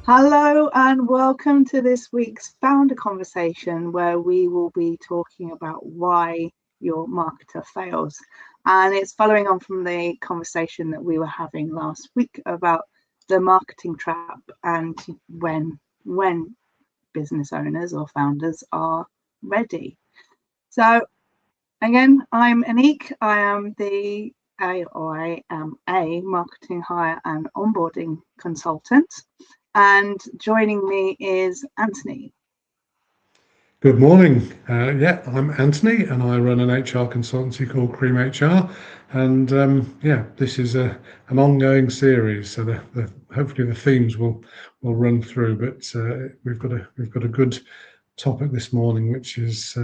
Hello and welcome to this week's founder conversation where we will be talking about why your marketer fails. And it's following on from the conversation that we were having last week about the marketing trap and when business owners or founders are ready. So again, I'm Anique. I am a marketing hire and onboarding consultant. And joining me is Anthony. Good morning. I'm Anthony, and I run an HR consultancy called Cream HR. And this is an ongoing series, so hopefully the themes will run through. But we've got a good topic this morning, which is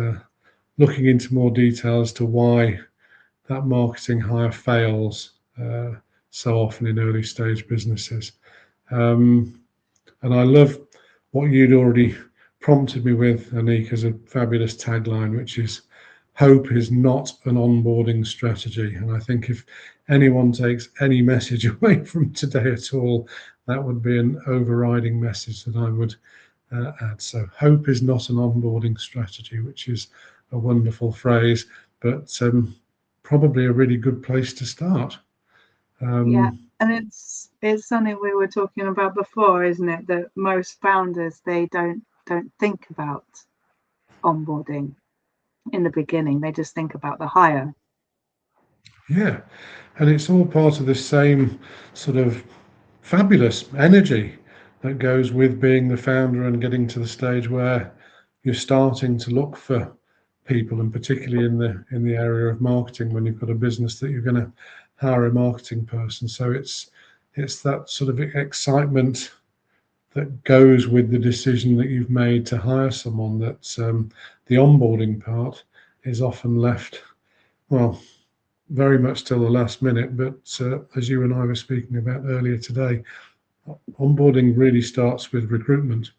looking into more detail as to why that marketing hire fails so often in early stage businesses. And I love what you'd already prompted me with, Anik, as a fabulous tagline, which is hope is not an onboarding strategy. And I think if anyone takes any message away from today at all, that would be an overriding message that I would add. So hope is not an onboarding strategy, which is a wonderful phrase, but probably a really good place to start. Yeah, and it's something we were talking about before, isn't it? That most founders they don't think about onboarding in the beginning. They just think about the hire. Yeah, and it's all part of the same sort of fabulous energy that goes with being the founder and getting to the stage where you're starting to look for people, and particularly in the area of marketing when you've got a business that you're going to hire a marketing person. So it's that sort of excitement that goes with the decision that you've made to hire someone that the onboarding part is often left, well, very much till the last minute. But as you and I were speaking about earlier today, onboarding really starts with recruitment.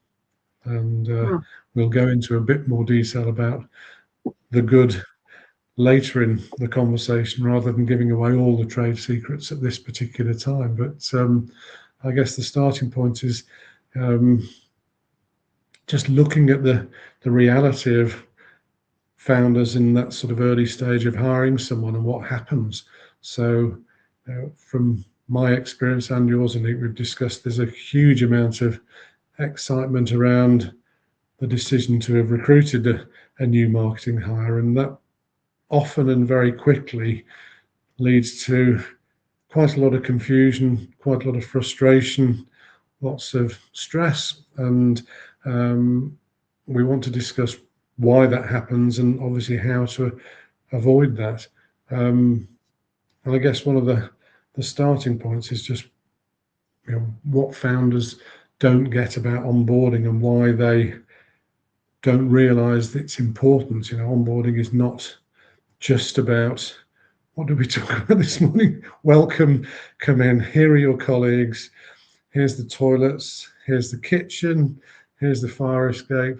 And Mm. we'll go into a bit more detail about the good later in the conversation rather than giving away all the trade secrets at this particular time. But I guess the starting point is um, just looking at the reality of founders in that sort of early stage of hiring someone and what happens. So, from my experience and yours, and we've discussed, there's a huge amount of excitement around the decision to have recruited a new marketing hire, and that often and very quickly leads to quite a lot of confusion, quite a lot of frustration, lots of stress, and we want to discuss why that happens and obviously how to avoid that. And I guess one of the starting points is just what founders don't get about onboarding and why they don't realize that it's important. Onboarding is not just about what did we talk about this morning? Welcome, come in, here are your colleagues, here's the toilets, here's the kitchen, here's the fire escape,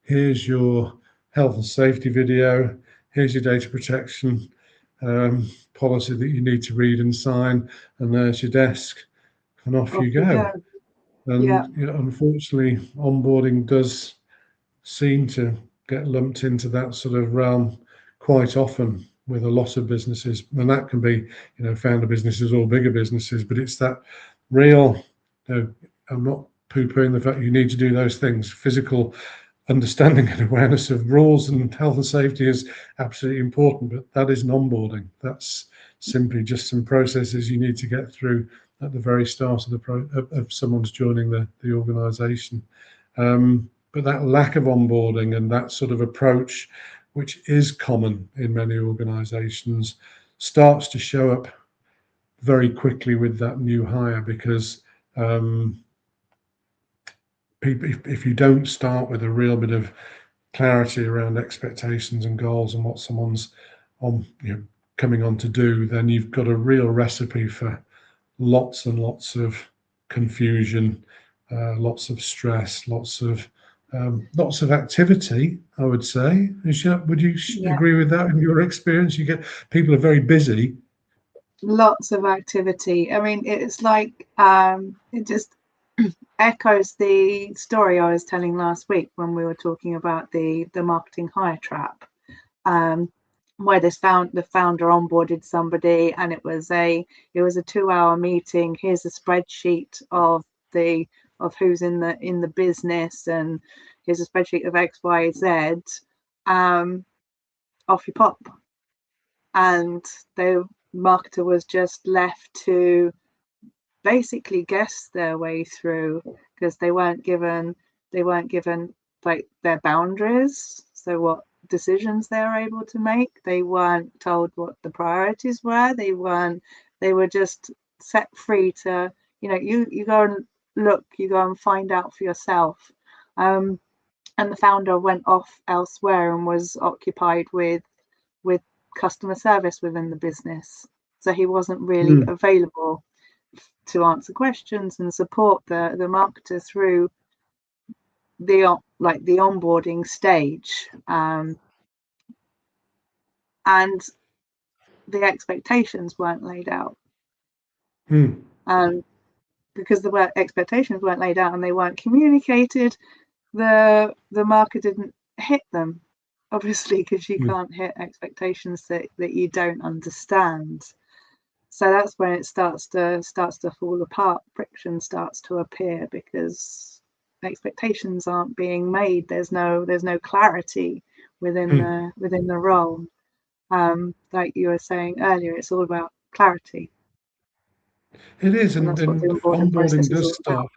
here's your health and safety video, here's your data protection policy that you need to read and sign, and there's your desk, and off Off you you go. go. Yeah, And unfortunately, onboarding does seem to get lumped into that sort of realm quite often with a lot of businesses, and that can be, founder businesses or bigger businesses, but it's that real, I'm not poo-pooing the fact you need to do those things. Physical understanding and awareness of rules and health and safety is absolutely important, but that isn't onboarding. That's simply just some processes you need to get through at the very start of of someone's joining the organisation. But that lack of onboarding and that sort of approach, which is common in many organisations, starts to show up very quickly with that new hire because people, if you don't start with a real bit of clarity around expectations and goals and what someone's on, coming on to do, then you've got a real recipe for lots and lots of confusion, lots of stress, lots of activity, I would say. Would you yeah. agree with that in your experience? You get people are very busy. Lots of activity. I mean, it's like it just echoes the story I was telling last week when we were talking about the marketing hire trap, where the founder onboarded somebody, and it was a 2-hour meeting. Here's a spreadsheet of who's in the business, and here's a spreadsheet of X, Y, Z. Off you pop, and the marketer was just left to basically guess their way through, because they weren't given like their boundaries, so what decisions they're able to make. They weren't told what the priorities were. They were just set free to, you go and look, you go and find out for yourself. And the founder went off elsewhere and was occupied with customer service within the business, so he wasn't really available to answer questions and support the marketer through the onboarding stage. And the expectations weren't laid out. And because the expectations weren't laid out and they weren't communicated, the market didn't hit them, obviously, because you can't hit expectations that you don't understand. So that's when it starts to fall apart. Friction starts to appear because expectations aren't being made. There's no clarity within the role. Like you were saying earlier, it's all about clarity. It is, and that's what the onboarding process does is all about. start.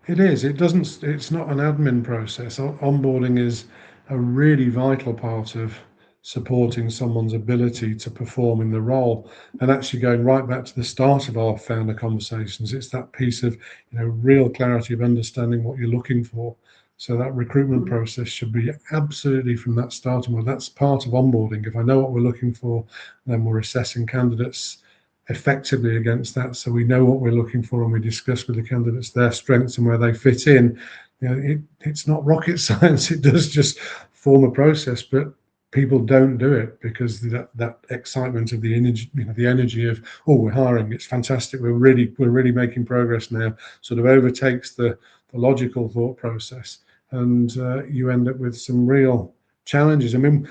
It is. It's not an admin process. Onboarding is a really vital part of supporting someone's ability to perform in the role. And actually going right back to the start of our founder conversations, it's that piece of, real clarity of understanding what you're looking for. So that recruitment process should be absolutely from that starting point. That's part of onboarding. If I know what we're looking for, then we're assessing candidates effectively against that, so we know what we're looking for, and we discuss with the candidates their strengths and where they fit in. It's not rocket science. It does just form a process, but people don't do it because that excitement of the energy, the energy of, oh, we're hiring, it's fantastic, we're really making progress now, sort of overtakes the logical thought process, and you end up with some real challenges. I mean,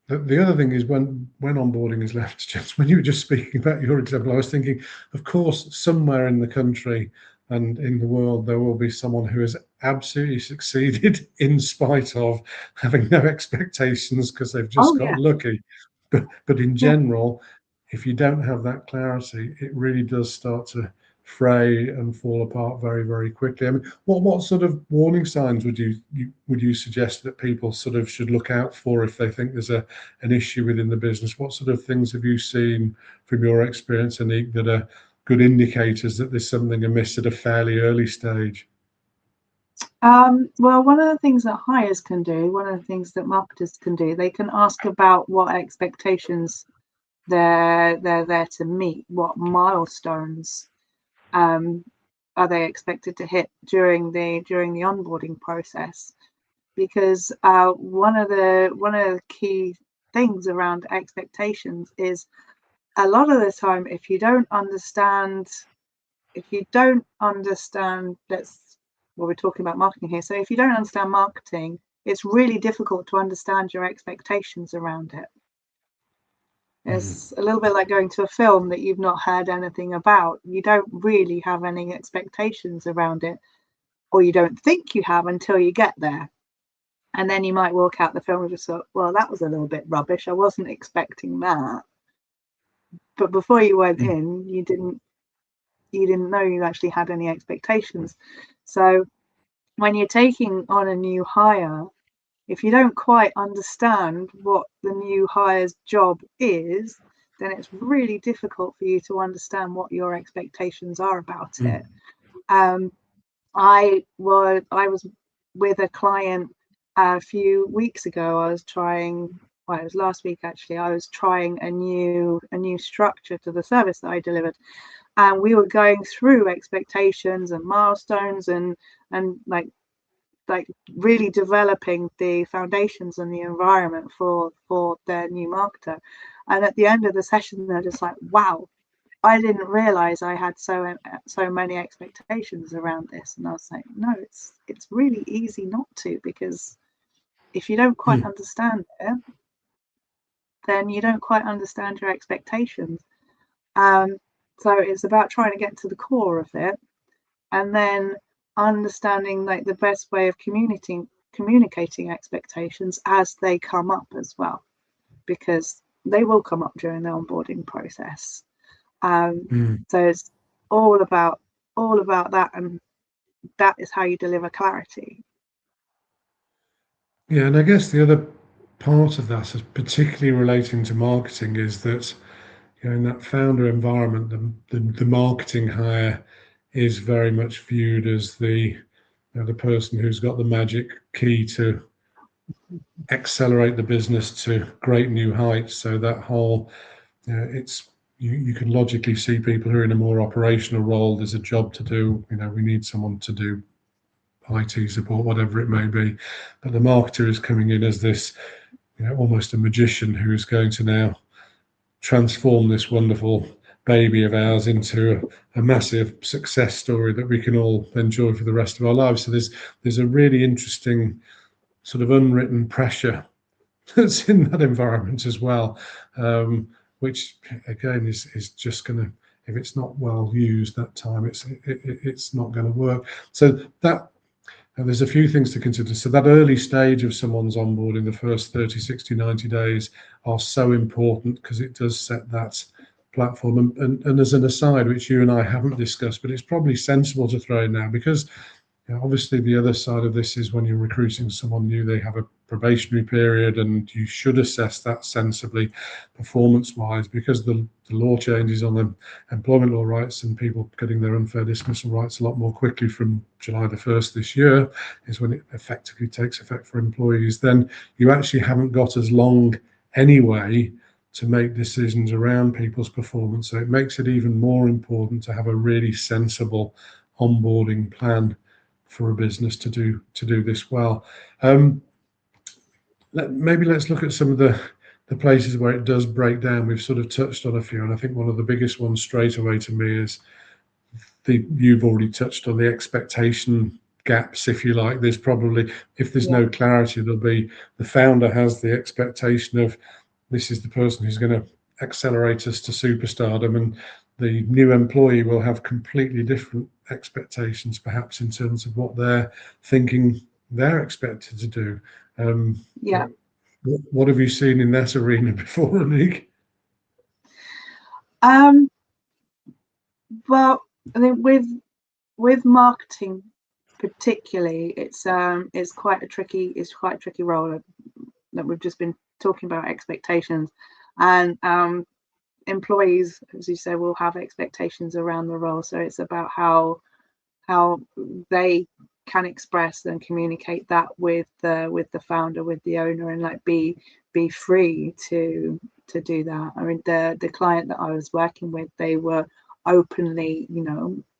the other thing is when onboarding is left to chance. When you were just speaking about your example, I was thinking, of course, somewhere in the country and in the world, there will be someone who has absolutely succeeded in spite of having no expectations because they've just got lucky. But in general, if you don't have that clarity, it really does start to fray and fall apart very, very quickly. I mean, what sort of warning signs would you suggest that people sort of should look out for if they think there's an issue within the business? What sort of things have you seen from your experience, Anik, that are good indicators that there's something amiss at a fairly early stage? Well, one of the things that hires can do, one of the things that marketers can do, they can ask about what expectations they're there to meet, what milestones are they expected to hit during the onboarding process, because one of the key things around expectations is a lot of the time, if you don't understand, we're talking about marketing here, so if you don't understand marketing, it's really difficult to understand your expectations around it. It's a little bit like going to a film that you've not heard anything about. You don't really have any expectations around it, or you don't think you have until you get there. And then you might walk out the film and just thought, well, that was a little bit rubbish. I wasn't expecting that. But before you went in, you didn't know you actually had any expectations. So when you're taking on a new hire, if you don't quite understand what the new hire's job is, then it's really difficult for you to understand what your expectations are about it. I was with a client a few weeks ago. It was last week actually. I was trying a new structure to the service that I delivered, and we were going through expectations and milestones and like really developing the foundations and the environment for their new marketer. And at the end of the session, they're just like, wow, I didn't realize I had so many expectations around this. And I was like, no, it's really easy not to, because if you don't quite understand it, then you don't quite understand your expectations. So it's about trying to get to the core of it, and then understanding like the best way of communicating expectations as they come up as well, because they will come up during the onboarding process. So it's all about that, and that is how you deliver clarity. Yeah, and I guess the other part of that, is particularly relating to marketing, is that in that founder environment, the marketing hire is very much viewed as the person who's got the magic key to accelerate the business to great new heights. So that whole, it's you can logically see people who are in a more operational role. There's a job to do. We need someone to do IT support, whatever it may be. But the marketer is coming in as this, almost a magician who is going to now transform this wonderful baby of ours into a massive success story that we can all enjoy for the rest of our lives. So there's a really interesting sort of unwritten pressure that's in that environment as well, which again is just going to, if it's not well used that time, it's not going to work. So that, and there's a few things to consider. So that early stage of someone's onboarding, the first 30, 60, 90 days are so important, because it does set that platform. And as an aside, which you and I haven't discussed, but it's probably sensible to throw in now, because obviously the other side of this is when you're recruiting someone new, they have a probationary period, and you should assess that sensibly performance-wise, because the law changes on the employment law rights and people getting their unfair dismissal rights a lot more quickly from July the 1st this year is when it effectively takes effect for employees. Then you actually haven't got as long anyway to make decisions around people's performance. So it makes it even more important to have a really sensible onboarding plan for a business to do this well. Maybe let's look at some of the places where it does break down. We've sort of touched on a few, and I think one of the biggest ones straight away to me is you've already touched on the expectation gaps, if you like. There's probably, if there's no clarity, there'll be, the founder has the expectation of, this is the person who's going to accelerate us to superstardom, and the new employee will have completely different expectations, perhaps in terms of what they're thinking they're expected to do. What have you seen in that arena before, Anik? Well, I think with marketing particularly, it's quite a tricky role that we've just been talking about, expectations, and employees, as you say, will have expectations around the role. So it's about how they can express and communicate that with the founder, with the owner, and like be free to do that. I mean, the client that I was working with, they were openly,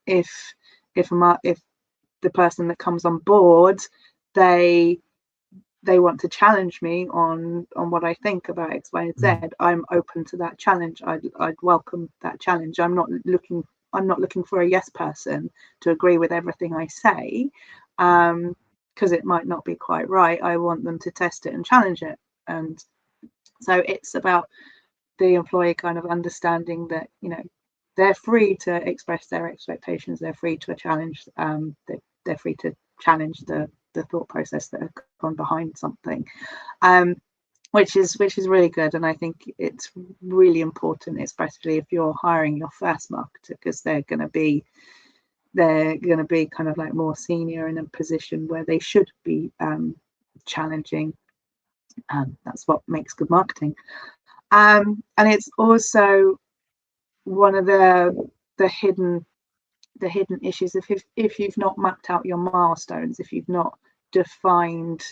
if the person that comes on board, they want to challenge me on what I think about X, Y, and Z, I'm open to that challenge. I'd welcome that challenge. I'm not looking for a yes person to agree with everything I say, because it might not be quite right. I want them to test it and challenge it. And so it's about the employee kind of understanding that, they're free to express their expectations. They're free to challenge. They're free to challenge the thought process that have gone behind something, which is really good. And I think it's really important, especially if you're hiring your first marketer, because they're going to be kind of like more senior in a position where they should be challenging, and that's what makes good marketing. And it's also one of the hidden issues. If you've not mapped out your milestones, if you've not defined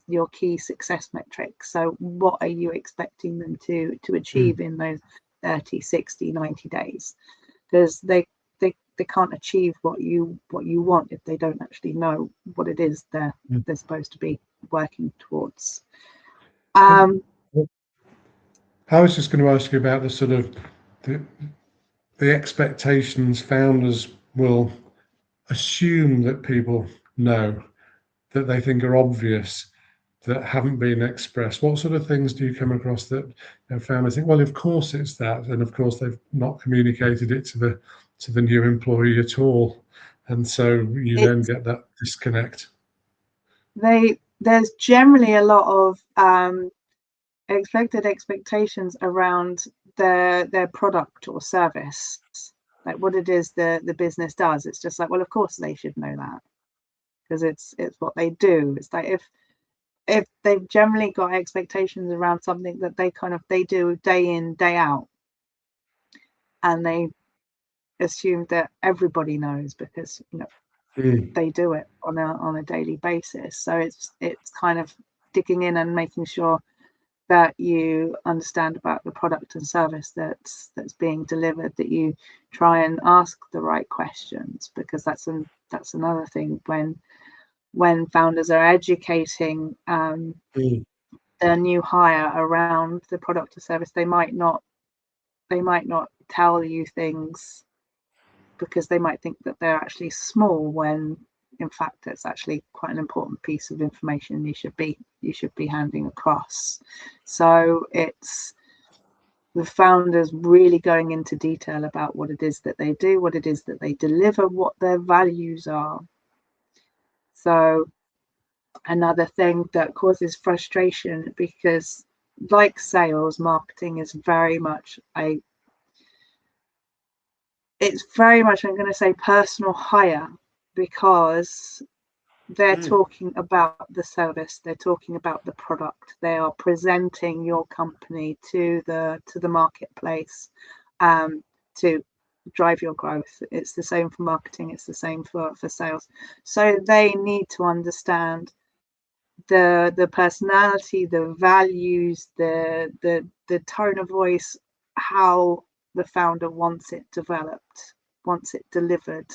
your key success metrics, so what are you expecting them to achieve in those 30, 60, 90 days? Because they can't achieve what you want if they don't actually know what it is they're supposed to be working towards. I was just going to ask you about the sort of the expectations founders will assume that people know, that they think are obvious, that haven't been expressed? What sort of things do you come across that founders think, well, of course it's that, and of course they've not communicated it to the new employee at all, and so you then It's get that disconnect? there's generally a lot of expected expectations around their product or service, like what it is the business does. It's just like, well, of course they should know that because it's what they do. It's like if they've generally got expectations around something that they do day in, day out, and they assume that everybody knows because they do it on a daily basis. So it's kind of digging in and making sure that you understand about the product and service that's being delivered, that you try and ask the right questions, because that's another thing when founders are educating their new hire around the product or service. They might not tell you things because they might think that they're actually small, when in fact it's actually quite an important piece of information you should be handing across. So it's the founders really going into detail about what it is that they do, what it is that they deliver, what their values are. So another thing that causes frustration, because like sales, marketing is very much I'm going to say personal hire, because they're talking about the service, they're talking about the product, they are presenting your company to the marketplace to drive your growth. It's the same for marketing, it's the same for sales. So they need to understand the personality, the values, the tone of voice, how the founder wants it developed, wants it delivered.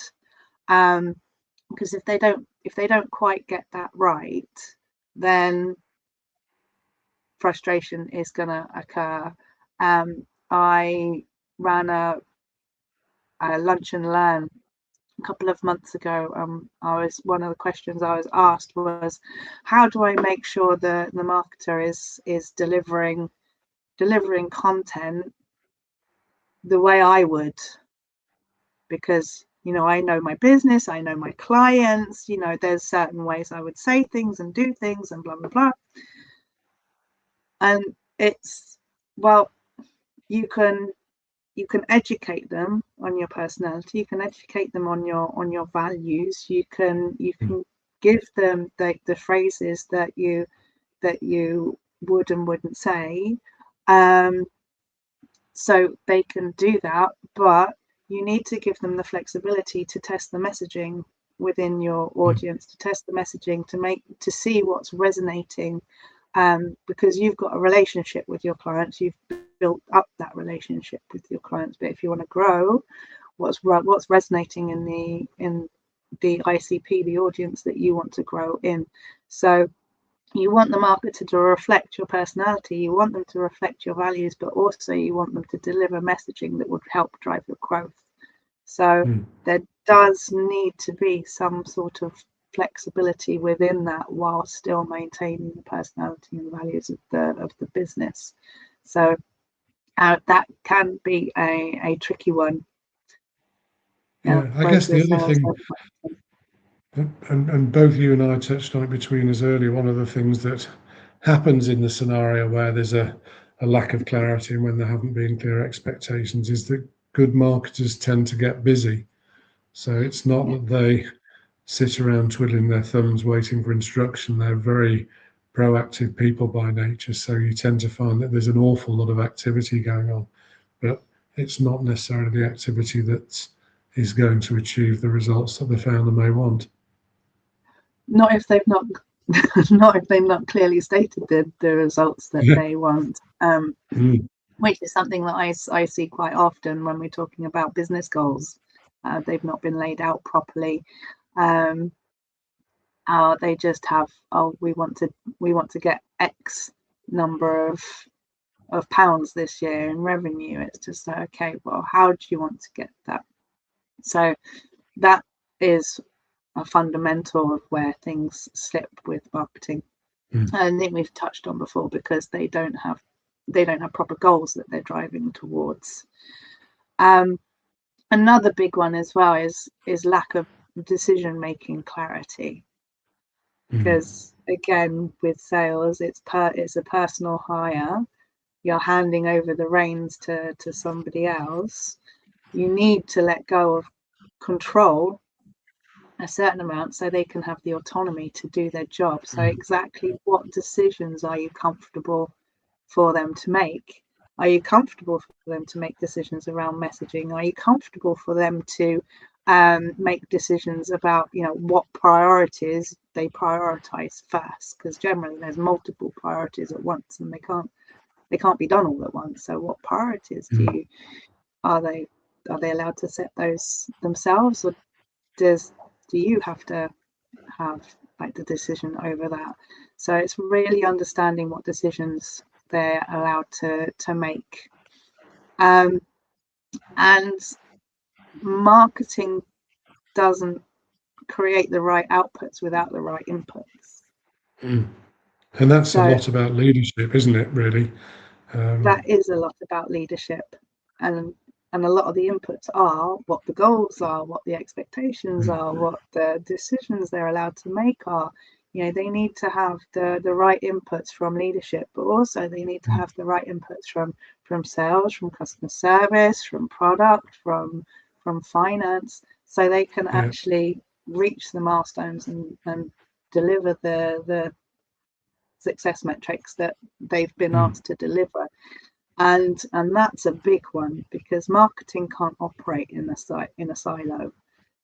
Because if they don't quite get that right, then frustration is going to occur. I ran a lunch and learn a couple of months ago. One of the questions I was asked was, how do I make sure the marketer is delivering content the way I would? Because I know my business, I know my clients, there's certain ways I would say things and do things and blah blah blah. And it's, well, you can educate them on your personality, you can educate them on your values, you can give them the phrases that you would and wouldn't say, so they can do that. But you need to give them the flexibility to test the messaging within your audience, to test the messaging, to see what's resonating, because you've got a relationship with your clients, you've built up that relationship with your clients. But if you want to grow, what's resonating in the ICP, the audience that you want to grow in. So you want the marketer to reflect your personality, you want them to reflect your values, but also you want them to deliver messaging that would help drive your growth. So there does need to be some sort of flexibility within that, while still maintaining the personality and values of the business. So that can be a tricky one. Yeah, I guess the other thing, and both you and I touched on it between us earlier, one of the things that happens in the scenario where there's a lack of clarity and when there haven't been clear expectations is that good marketers tend to get busy. So it's not that they sit around twiddling their thumbs waiting for instruction. They're very proactive people by nature. So you tend to find that there's an awful lot of activity going on, but it's not necessarily the activity that is going to achieve the results that the founder may want. Not if they've not not if they've not clearly stated the results that they want, which is something that I see quite often when we're talking about business goals. They've not been laid out properly. They just have, we want to get X number of of pounds this year in revenue. It's just like, okay, well, how do you want to get that? So that is a fundamental of where things slip with marketing. I think we've touched on before, because they don't have proper goals that they're driving towards. Another big one as well is lack of decision-making clarity, because again, with sales, it's a personal hire. You're handing over the reins to somebody else. You need to let go of control a certain amount so they can have the autonomy to do their job. So exactly what decisions are you comfortable for them to make? Are you comfortable for them to make decisions around messaging? Are you comfortable for them to make decisions about, you know, what priorities they prioritize first? Because generally there's multiple priorities at once, and they can't be done all at once. So what priorities are they allowed to set those themselves, or do you have to have like the decision over that? So it's really understanding what decisions they're allowed to make. And marketing doesn't create the right outputs without the right inputs. And that's a lot about leadership, isn't it, really? That is a lot about leadership, and a lot of the inputs are what the goals are, what the expectations are, what the decisions they're allowed to make are. You know, they need to have the right inputs from leadership, but also they need to have the right inputs from sales, from customer service, from product, from finance, so they can actually reach the milestones and deliver the success metrics that they've been asked to deliver. And that's a big one, because marketing can't operate in a silo.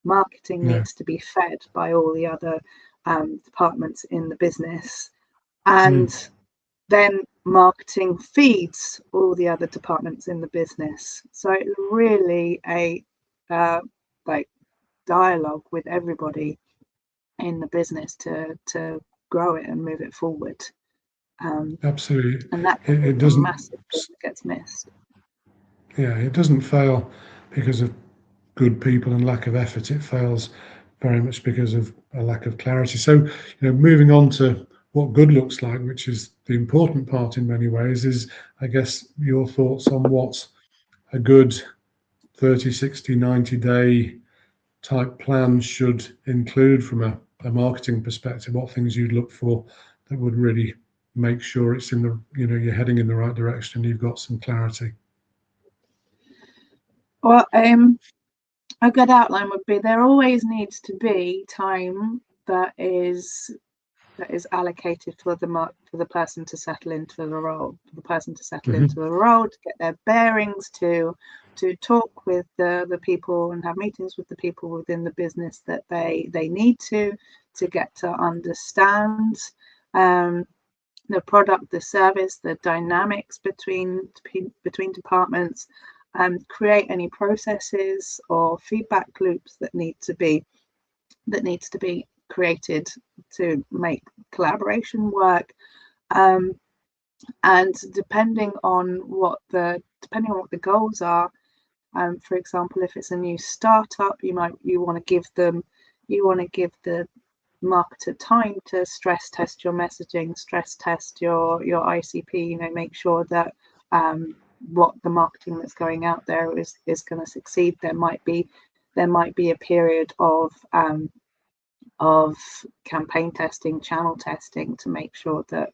Marketing needs to be fed by all the other departments in the business, and then marketing feeds all the other departments in the business. So it's really a like dialogue with everybody in the business to grow it and move it forward. Absolutely. And that can be It a doesn't, massive thing that gets missed. it doesn't fail because of good people and lack of effort. It fails very much because of a lack of clarity. So, you know, moving on to what good looks like, which is the important part in many ways, is, I guess, your thoughts on what a good 30, 60, 90-day type plan should include from a marketing perspective. What things you'd look for that would really make sure it's in the, you know, you're heading in the right direction, you've got some clarity. Well, a good outline would be, there always needs to be time that is allocated for the person to settle into the role, to get their bearings, to talk with the people and have meetings with the people within the business that they need to get to understand the product, the service, the dynamics between departments, and create any processes or feedback loops that needs to be created to make collaboration work. And depending on what the goals are, for example, if it's a new startup, you want to give the marketer time to stress test your messaging, stress test your ICP, you know, make sure that what the marketing that's going out there is going to succeed. There might be a period of campaign testing, channel testing, to make sure that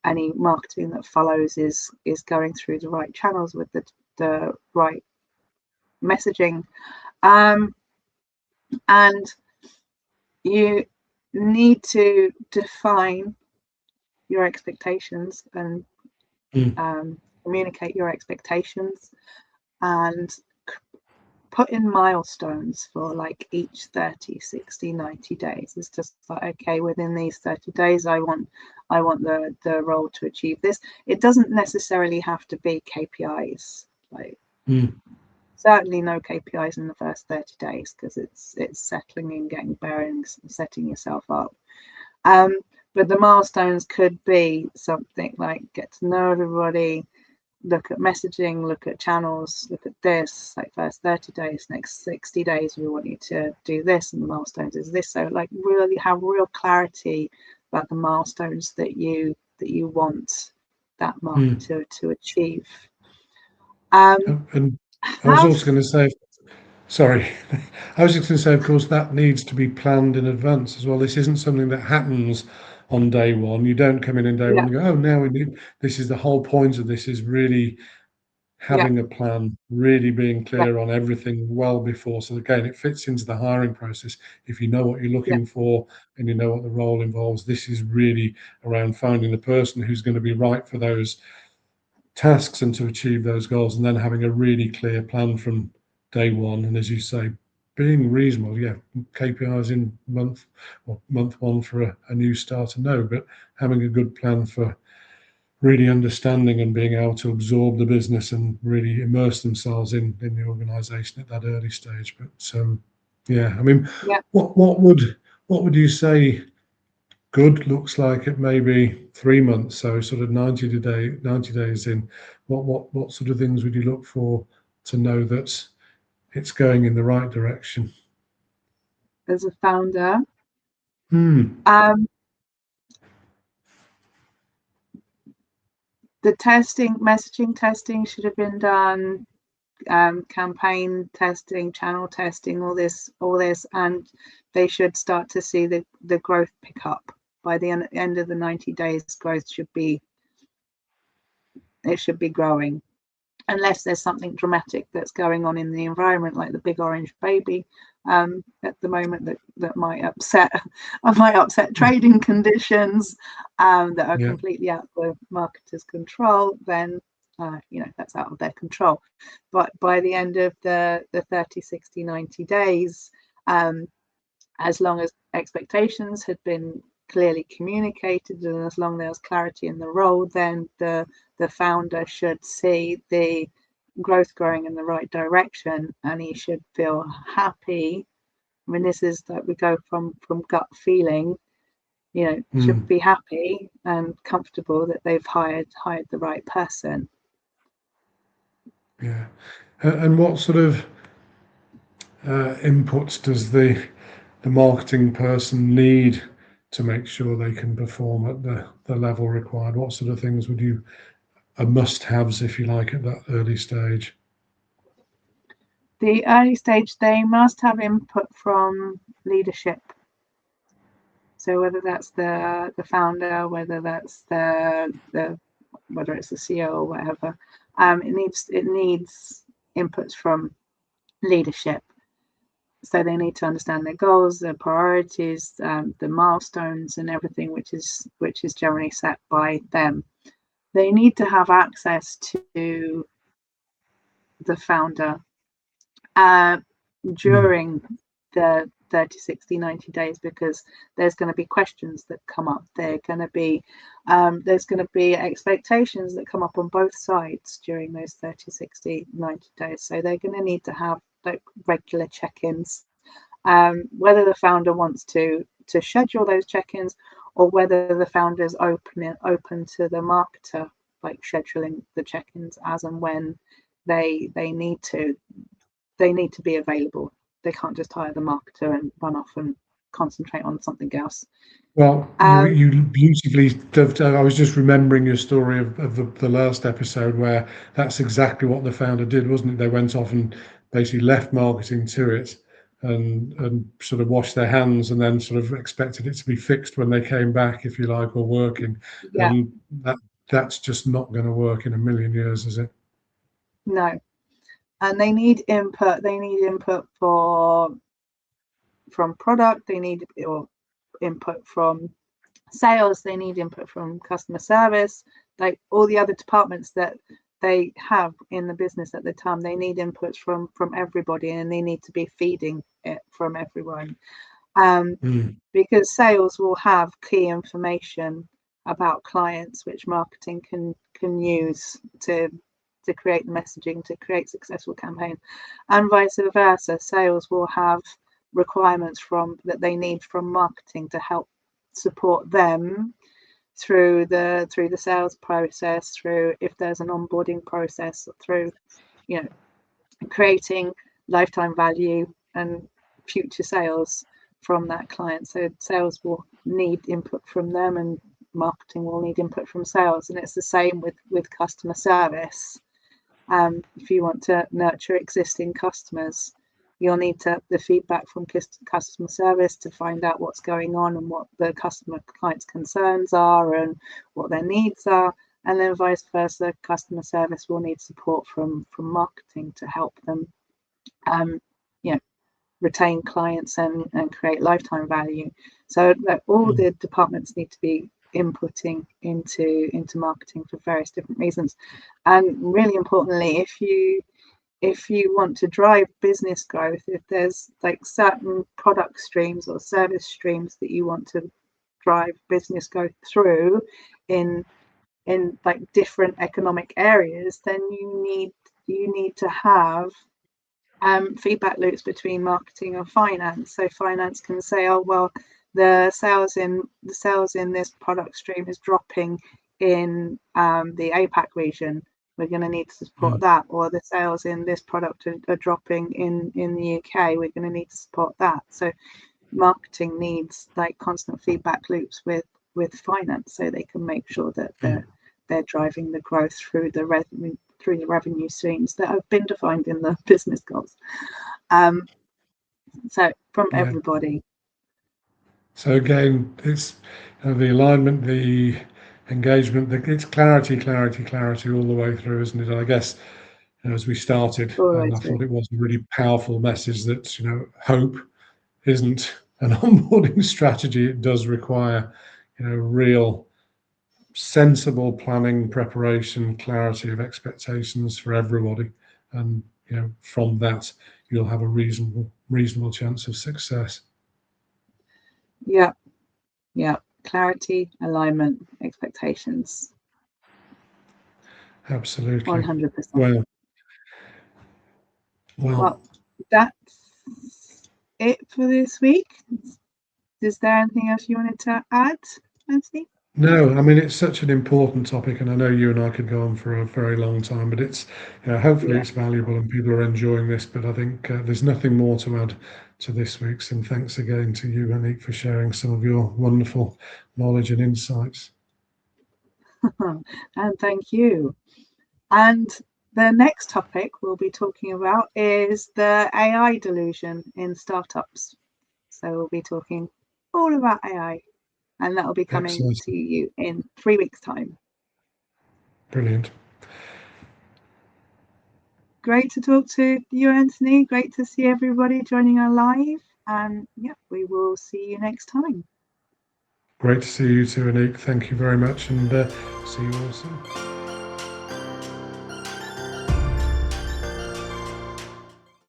any marketing that follows is going through the right channels with the right messaging. And you need to define your expectations and communicate your expectations, and put in milestones for like each 30, 60, 90 days. It's just like, okay, within these 30 days, I want the role to achieve this. It doesn't necessarily have to be KPIs, like certainly no KPIs in the first 30 days, because it's settling in, getting bearings, and setting yourself up. But the milestones could be something like get to know everybody, look at messaging, look at channels, look at this, like first 30 days, next 60 days, we want you to do this, and the milestones is this. So like really have real clarity about the milestones that you want that marketer to achieve. And I was also going to say, sorry, I was just going to say, of course, that needs to be planned in advance as well. This isn't something that happens on day one. You don't come in on day one and go, oh, now we need, this is the whole point of this, is really having a plan, really being clear on everything well before. So again, it fits into the hiring process. If you know what you're looking for and you know what the role involves, this is really around finding the person who's going to be right for those tasks and to achieve those goals, and then having a really clear plan from day one. And as you say, being reasonable, KPIs in month one for a new starter, no, but having a good plan for really understanding and being able to absorb the business and really immerse themselves in the organisation at that early stage. But I mean, what would you say good looks like at maybe 3 months, so sort of 90 days in? What sort of things would you look for to know that it's going in the right direction? As a founder, the messaging testing should have been done, campaign testing, channel testing, all this, and they should start to see the growth pick up. By the end of the 90 days, growth should be growing, unless there's something dramatic that's going on in the environment, like the big orange baby at the moment that might upset trading conditions that are completely out of the marketer's control. Then that's out of their control. But by the end of the 30, 60, 90 days, as long as expectations had been clearly communicated and as long as there was clarity in the role, then the founder should see the growth growing in the right direction, and he should feel happy. I mean, this is that we go from gut feeling, should be happy and comfortable that they've hired the right person. Yeah. And what sort of inputs does the marketing person need to make sure they can perform at the level required? What sort of things would you must-haves, if you like, at that early stage? The early stage, they must have input from leadership. So whether that's the founder, whether that's whether it's the CEO or whatever, it needs inputs from leadership. So they need to understand their goals, their priorities, the milestones, and everything which is generally set by them. They need to have access to the founder during the 30, 60, 90 days, because there's going to be questions that come up. There's going to be expectations that come up on both sides during those 30, 60, 90 days. So they're going to need to have like regular check-ins, whether the founder wants to schedule those check-ins or whether the founder is open to the marketer, like scheduling the check-ins as and when they need to be available. They can't just hire the marketer and run off and concentrate on something else. Well, you beautifully dovetail. I was just remembering your story of the last episode where that's exactly what the founder did, wasn't it? They went off and basically left marketing to it and sort of washed their hands and then sort of expected it to be fixed when they came back, if you like, or working. Yeah. And that's just not going to work in a million years, is it? No. And they need input. They need input from product. They need input from sales. They need input from customer service. Like all the other departments that they have in the business at the time, they need inputs from everybody, and they need to be feeding it from everyone. Because sales will have key information about clients which marketing can use to create messaging, to create successful campaigns, and vice versa. Sales will have requirements that they need from marketing to help support them. through the sales process, through if there's an onboarding process, through creating lifetime value and future sales from that client. So sales will need input from them, and marketing will need input from sales. And it's the same with customer service. If you want to nurture existing customers, you'll need the feedback from customer service to find out what's going on and what the client's concerns are and what their needs are. And then vice versa, customer service will need support from marketing to help them retain clients and create lifetime value. So all the departments need to be inputting into marketing for various different reasons. And really importantly, if you want to drive business growth, if there's like certain product streams or service streams that you want to drive business growth through in like different economic areas, then you need to have feedback loops between marketing and finance. So finance can say, oh well, the sales in this product stream is dropping in the APAC region. We're going to need to support that. Or the sales in this product are dropping in the UK. We're going to need to support that. So marketing needs like constant feedback loops with finance, so they can make sure that they're driving the growth through the revenue streams that have been defined in the business goals. So from everybody. So again, it's the alignment, the engagement, it's clarity all the way through, isn't it? I guess as we started, and I thought it was a really powerful message that hope isn't an onboarding strategy. It does require real sensible planning, preparation, clarity of expectations for everybody, and from that you'll have a reasonable chance of success. Yeah, clarity, alignment, expectations. Absolutely. 100%. Well, that's it for this week. Is there anything else you wanted to add, Anthony? No, I mean, it's such an important topic, and I know you and I could go on for a very long time, but it's hopefully it's valuable and people are enjoying this. But I think there's nothing more to add to this week's, and thanks again to you, Anik, for sharing some of your wonderful knowledge and insights. And thank you. And the next topic we'll be talking about is the AI delusion in startups. So we'll be talking all about AI, and that will be coming to you in 3 weeks' time. Brilliant. Great to talk to you, Anthony. Great to see everybody joining our live. And we will see you next time. Great to see you too, Anik. Thank you very much, and see you all soon.